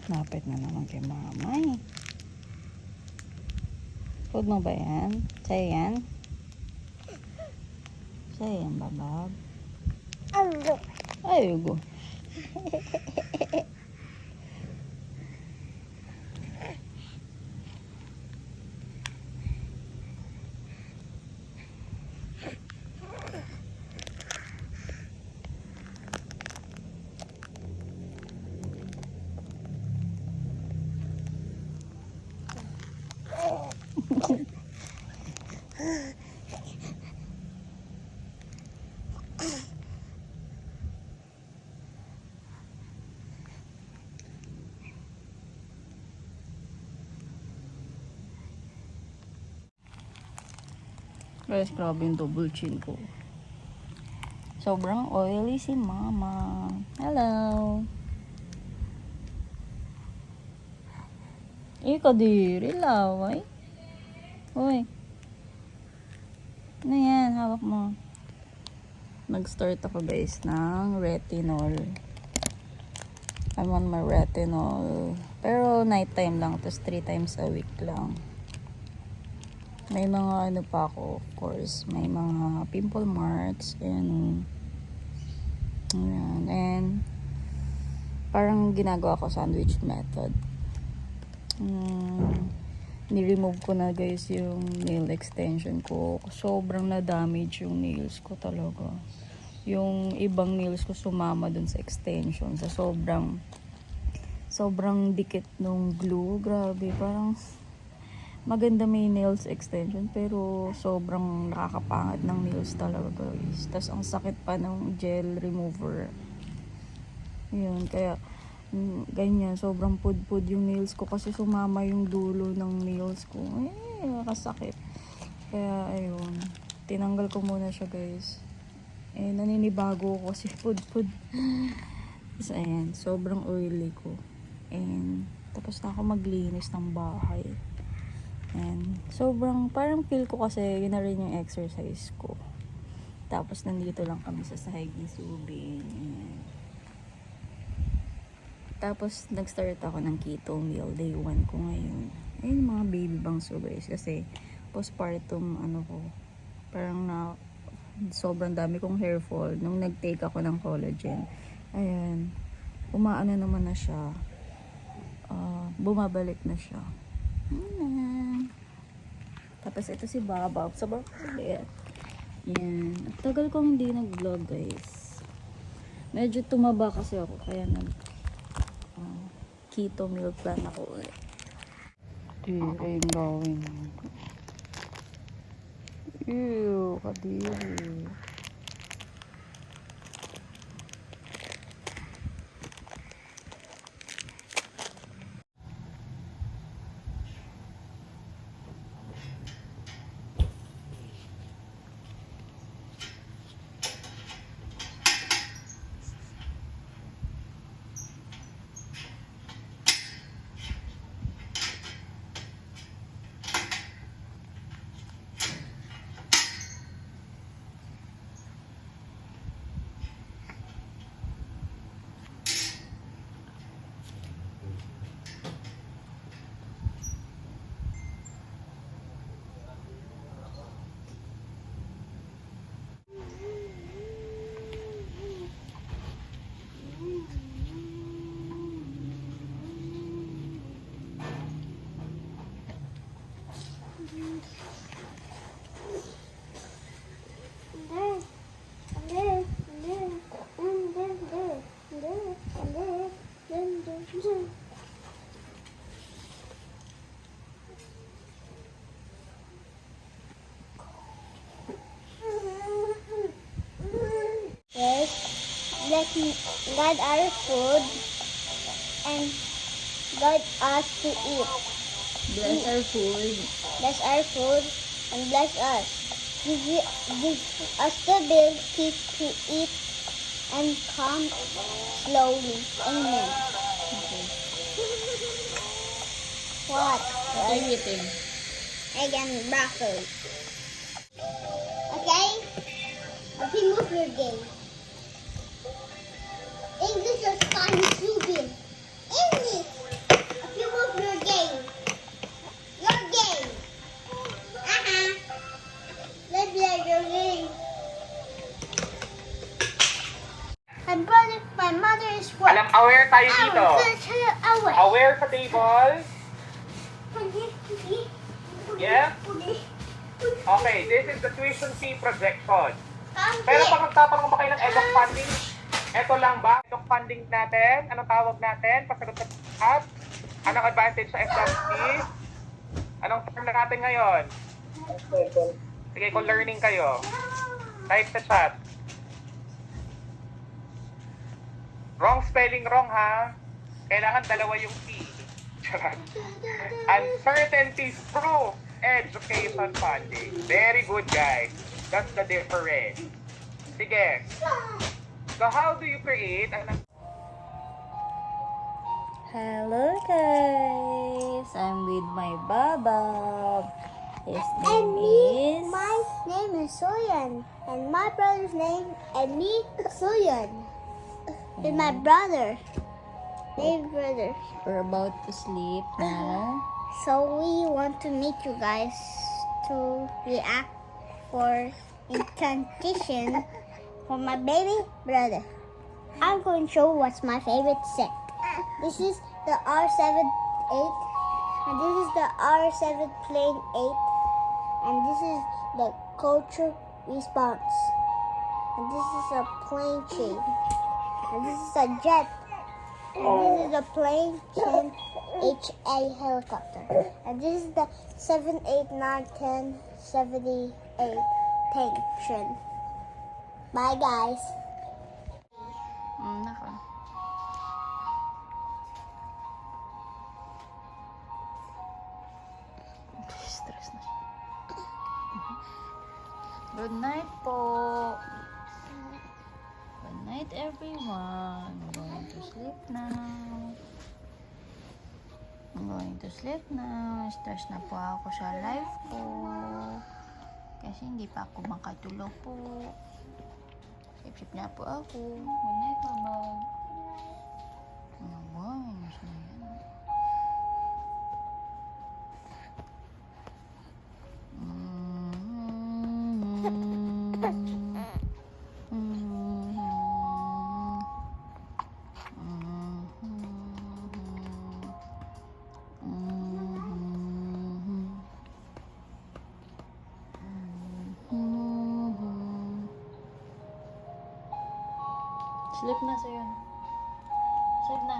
Napit na naman kay mama eh. Food mo ba yan? Sa'yo yan? Sa'yo yan, babab? Ayugo. Guys, grabe yung double chin ko. Sobrang oily si mama. Hello. Kadiri, laway. Uy. Ano yan? Hawak mo. Nag-start ako guys ng retinol. I'm on my retinol. Pero nighttime lang. Tapos 3 times a week lang. May mga ano pa ako, of course. May mga pimple marks. Ayan. Ayan. And parang ginagawa ko sandwich method. Ni-remove ko na guys yung nail extension ko. Sobrang na-damage yung nails ko talaga. Yung ibang nails ko sumama dun sa extension. Sa sobrang dikit nung glue. Grabe, parang maganda may nails extension pero sobrang nakakapangad ng nails talaga guys. Tapos ang sakit pa ng gel remover. Yun, kaya ganyan, sobrang pudpud yung nails ko kasi sumama yung dulo ng nails ko. Nakasakit. Kaya ayun, tinanggal ko muna siya guys. Naninibago ko kasi pudpud. Tapos ayan, sobrang oily ko. And tapos na ako maglinis ng bahay. And sobrang parang feel ko kasi yun na rin yung exercise ko. Tapos nandito lang kami sa sahig ni Subin. Tapos nag-start ako ng keto meal. Day 1 ko ngayon. Ayun mga baby bangso guys. Kasi postpartum ano ko. Parang sobrang dami kong hair fall. Nung nag-take ako ng collagen. Ayan. Umaano naman na siya. Bumabalik na siya. Tapos ito si Baba. Sobrang kulit. Yan. Tagal kong hindi nag-vlog guys. Medyo tumaba kasi ako. Kaya keto meal plan ako ulit. Kadiri yung gawin. Ew, kadiri. Let's guide our food and guide us to eat. Bless our food. Bless our food and bless us. Give us the ability to eat and come slowly. Amen. Okay. What? What are you eating? Egg and broccoli. Okay? Okay, move your game. English or Spanish, Subin? English. brother, my mother is what? Aware tayo dito. Away. Aware sa table. Yeah? Okay, this is the tuition fee projection. Pero pag magtatanong ba kayo ng EDOC funding, eto lang ba? EDOC funding natin? Anong tawag natin? Pasagot sa chat? Anong advantage sa FWC? Anong term na natin ngayon? Sige, kung learning kayo, type sa chat. Wrong spelling wrong ha. Kailangan dalawa yung P. Charot. Uncertainties proof education funding. Very good guys. That's the difference. Sige. So how do you create an... Hello guys! I'm with my Baba. His name is... My name is Soyan, and my brother's name is me, Soyan. And my brother. We're about to sleep now. So we want to meet you guys to react for incantation for my baby brother. I'm going to show what's my favorite set. This is the R7-8, and this is the R7 plane 8, and this is the culture response, and this is a plane chain, and this is a jet, and this is a plane chain HA helicopter, and this is the 7, 8, 9, 10, 78 tank train. Bye guys. Nako. Stress na siya. Good night po. Good night everyone. I'm going to sleep now. I'm going to sleep now. Stress na po ako sa life ko. Kasi hindi pa ako makatulog po. Sip-sip na po ako. Good night, Mama. Ano ba? Mas na yan. Sleep na sa'yo. Sleep na.